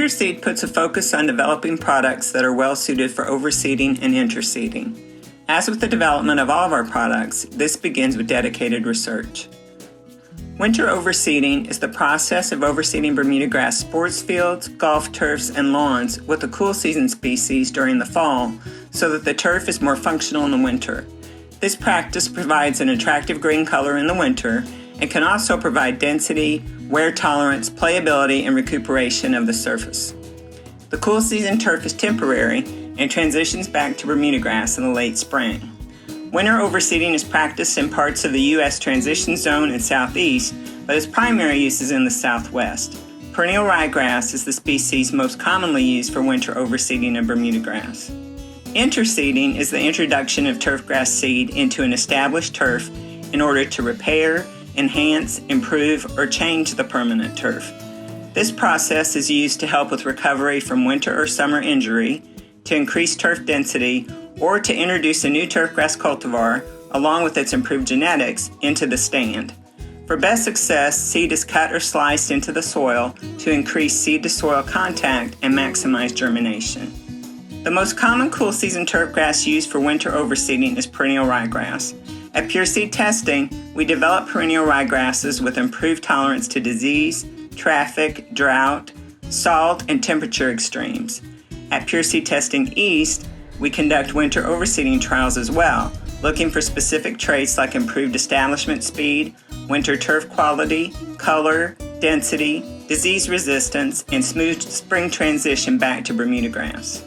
PureSeed puts a focus on developing products that are well suited for overseeding and interseeding. As with the development of all of our products, this begins with dedicated research. Winter overseeding is the process of overseeding Bermuda grass sports fields, golf turfs, and lawns with the cool season species during the fall so that the turf is more functional in the winter. This practice provides an attractive green color in the winter and can also provide density, wear tolerance, playability, and recuperation of the surface. The cool season turf is temporary and transitions back to Bermuda grass in the late spring. Winter overseeding is practiced in parts of the U.S. transition zone and southeast, but its primary use is in the southwest. Perennial ryegrass is the species most commonly used for winter overseeding of Bermuda grass. Interseeding is the introduction of turfgrass seed into an established turf in order to repair, enhance, improve, or change the permanent turf. This process is used to help with recovery from winter or summer injury, to increase turf density, or to introduce a new turfgrass cultivar, along with its improved genetics, into the stand. For best success, seed is cut or sliced into the soil to increase seed-to-soil contact and maximize germination. The most common cool season turfgrass used for winter overseeding is perennial ryegrass. At PureSeed testing, we develop perennial ryegrasses with improved tolerance to disease, traffic, drought, salt, and temperature extremes. At PureSeed Testing East, we conduct winter overseeding trials as well, looking for specific traits like improved establishment speed, winter turf quality, color, density, disease resistance, and smooth spring transition back to Bermuda grass.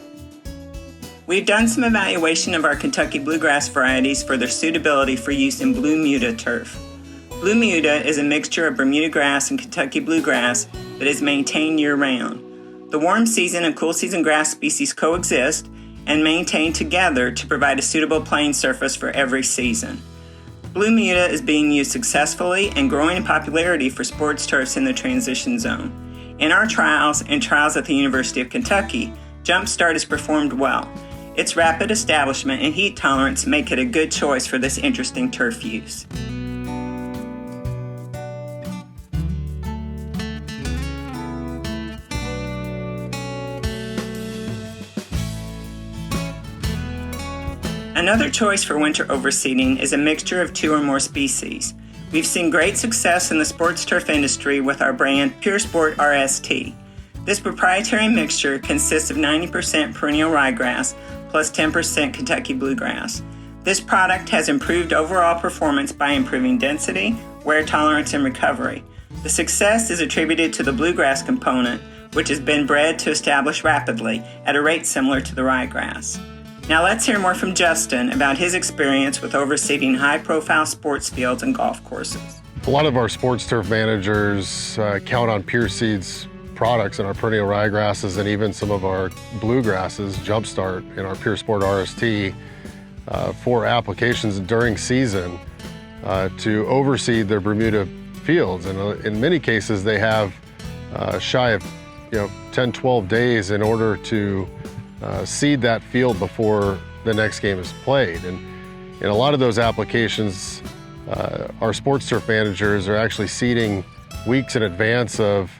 We've done some evaluation of our Kentucky bluegrass varieties for their suitability for use in Blue Muta turf. Blue Muta is a mixture of Bermuda grass and Kentucky bluegrass that is maintained year-round. The warm season and cool season grass species coexist and maintain together to provide a suitable playing surface for every season. Blue Muta is being used successfully and growing in popularity for sports turfs in the transition zone. In our trials and trials at the University of Kentucky, Jumpstart has performed well. Its rapid establishment and heat tolerance make it a good choice for this interesting turf use. Another choice for winter overseeding is a mixture of 2 or more species. We've seen great success in the sports turf industry with our brand Pure Sport RST. This proprietary mixture consists of 90% perennial ryegrass plus 10% Kentucky bluegrass. This product has improved overall performance by improving density, wear tolerance, and recovery. The success is attributed to the bluegrass component, which has been bred to establish rapidly at a rate similar to the ryegrass. Now let's hear more from Justin about his experience with overseeding high-profile sports fields and golf courses. A lot of our sports turf managers count on PureSeed's products and our perennial ryegrasses and even some of our bluegrasses, Jumpstart and our Pure Sport RST, for applications during season to overseed their Bermuda fields. And in many cases, they have shy of 10, 12 days in order to seed that field before the next game is played. And in a lot of those applications, our sports turf managers are actually seeding weeks in advance of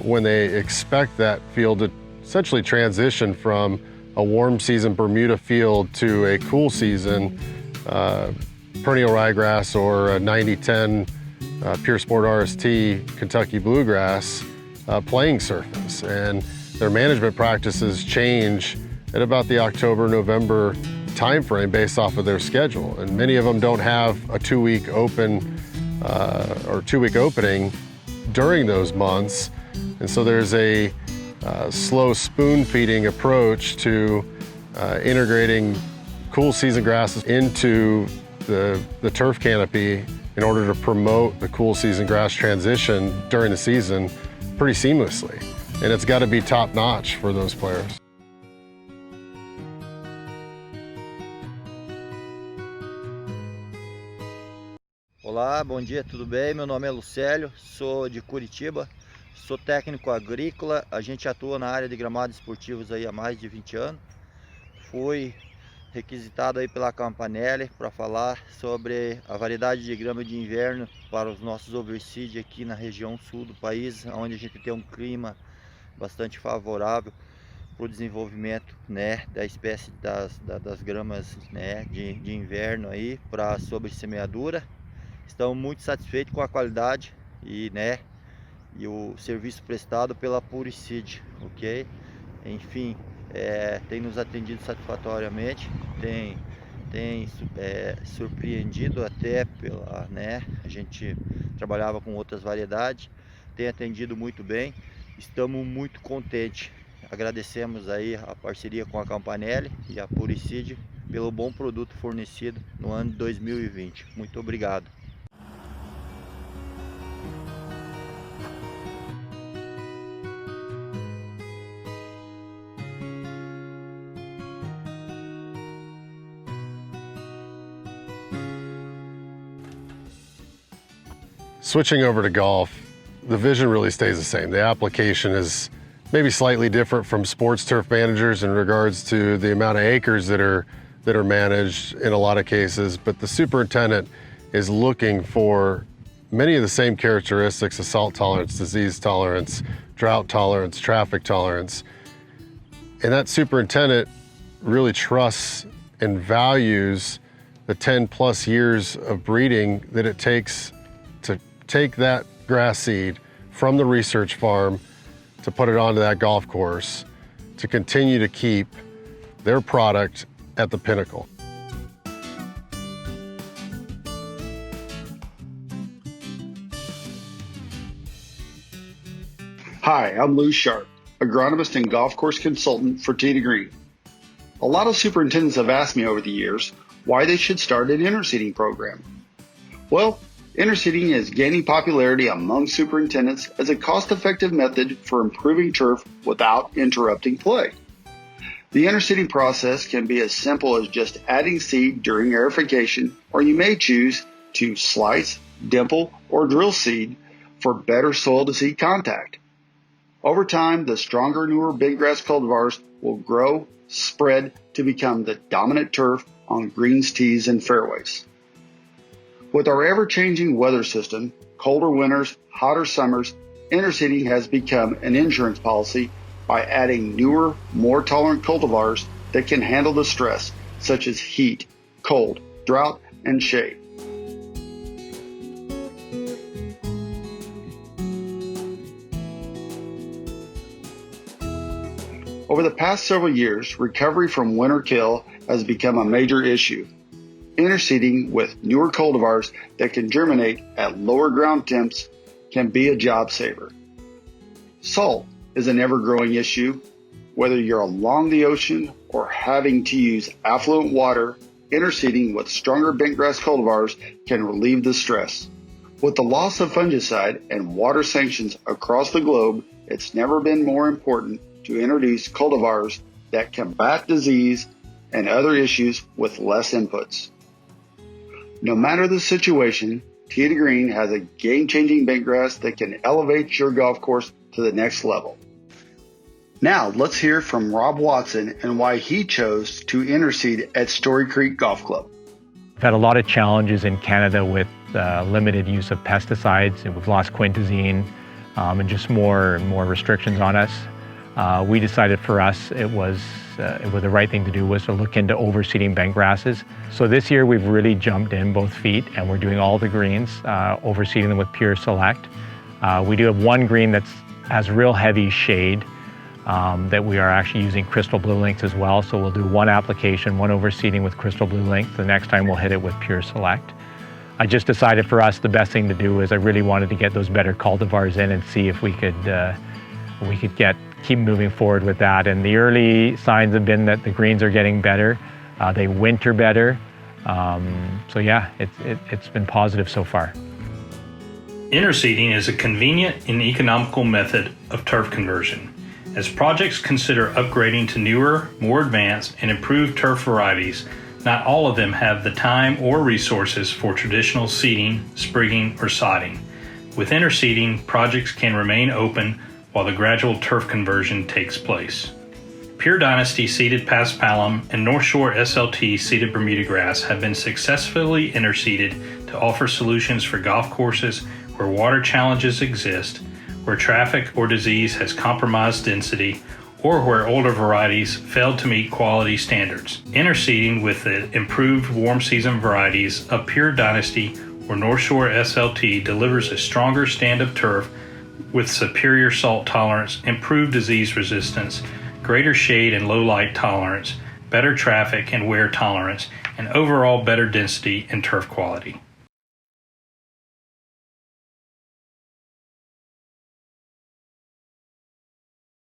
when they expect that field to essentially transition from a warm season Bermuda field to a cool season perennial ryegrass or a 90-10 Pure Sport RST Kentucky bluegrass playing surface. And their management practices change at about the October-November timeframe based off of their schedule. And many of them don't have a 2-week open or 2-week opening during those months. And so there's a slow spoon feeding approach to integrating cool season grasses into the turf canopy in order to promote the cool season grass transition during the season pretty seamlessly. And it's got to be top notch for those players. Olá, bom dia, tudo bem? Meu nome é Lucélio, sou de Curitiba, sou técnico agrícola, a gente atua na área de gramados esportivos aí há mais de 20 anos. Fui requisitado aí pela Campanelli para falar sobre a variedade de grama de inverno para os nossos overseed aqui na região sul do país, onde a gente tem um clima bastante favorável para o desenvolvimento, né, da espécie das gramas, né, de inverno aí para sobressemeadura. Estamos muito satisfeitos com a qualidade e, né, e o serviço prestado pela Overseeding, ok? Enfim, tem nos atendido satisfatoriamente, tem surpreendido até pela, né, a gente trabalhava com outras variedades, tem atendido muito bem, estamos muito contentes. Agradecemos aí a parceria com a Campanelli e a Overseeding pelo bom produto fornecido no ano de 2020. Muito obrigado. Switching over to golf, the vision really stays the same. The application is maybe slightly different from sports turf managers in regards to the amount of acres that are managed in a lot of cases, but the superintendent is looking for many of the same characteristics of salt tolerance, disease tolerance, drought tolerance, traffic tolerance. And that superintendent really trusts and values the 10 plus years of breeding that it takes to take that grass seed from the research farm to put it onto that golf course to continue to keep their product at the pinnacle. Hi, I'm Lou Sharp, agronomist and golf course consultant for Tee to Green. A lot of superintendents have asked me over the years why they should start an interseeding program. Well, interseeding is gaining popularity among superintendents as a cost-effective method for improving turf without interrupting play. The interseeding process can be as simple as just adding seed during aerification, or you may choose to slice, dimple, or drill seed for better soil-to-seed contact. Over time, the stronger, newer bentgrass cultivars will grow, spread to become the dominant turf on greens, tees, and fairways. With our ever-changing weather system, colder winters, hotter summers, interseeding has become an insurance policy by adding newer, more tolerant cultivars that can handle the stress, such as heat, cold, drought, and shade. Over the past several years, recovery from winter kill has become a major issue. Interseeding with newer cultivars that can germinate at lower ground temps can be a job saver. Salt is an ever-growing issue. Whether you're along the ocean or having to use affluent water, interseeding with stronger bentgrass cultivars can relieve the stress. With the loss of fungicide and water sanctions across the globe, it's never been more important to introduce cultivars that combat disease and other issues with less inputs. No matter the situation, Tee to Green has a game-changing bentgrass that can elevate your golf course to the next level. Now, let's hear from Rob Watson and why he chose to interseed at Story Creek Golf Club. We've had a lot of challenges in Canada with limited use of pesticides, and we've lost quintazine and just more and more restrictions on us. We decided for us it was the right thing to do was to look into overseeding bentgrasses. So this year we've really jumped in both feet and we're doing all the greens, overseeding them with Pure Select. We do have one green that has real heavy shade that we are actually using crystal blue lengths as well. So we'll do one application, one overseeding with crystal blue length. The next time we'll hit it with Pure Select. I just decided for us the best thing to do is I really wanted to get those better cultivars in and see if we could keep moving forward with that. And the early signs have been that the greens are getting better. They winter better. So yeah, it's been positive so far. Interseeding is a convenient and economical method of turf conversion. As projects consider upgrading to newer, more advanced, and improved turf varieties, not all of them have the time or resources for traditional seeding, sprigging, or sodding. With interseeding, projects can remain open while the gradual turf conversion takes place. Pure Dynasty seeded Paspalum and North Shore SLT seeded Bermuda grass have been successfully interseeded to offer solutions for golf courses where water challenges exist, where traffic or disease has compromised density, or where older varieties failed to meet quality standards. Interseeding with the improved warm season varieties of Pure Dynasty or North Shore SLT delivers a stronger stand of turf with superior salt tolerance, improved disease resistance, greater shade and low light tolerance, better traffic and wear tolerance, and overall better density and turf quality.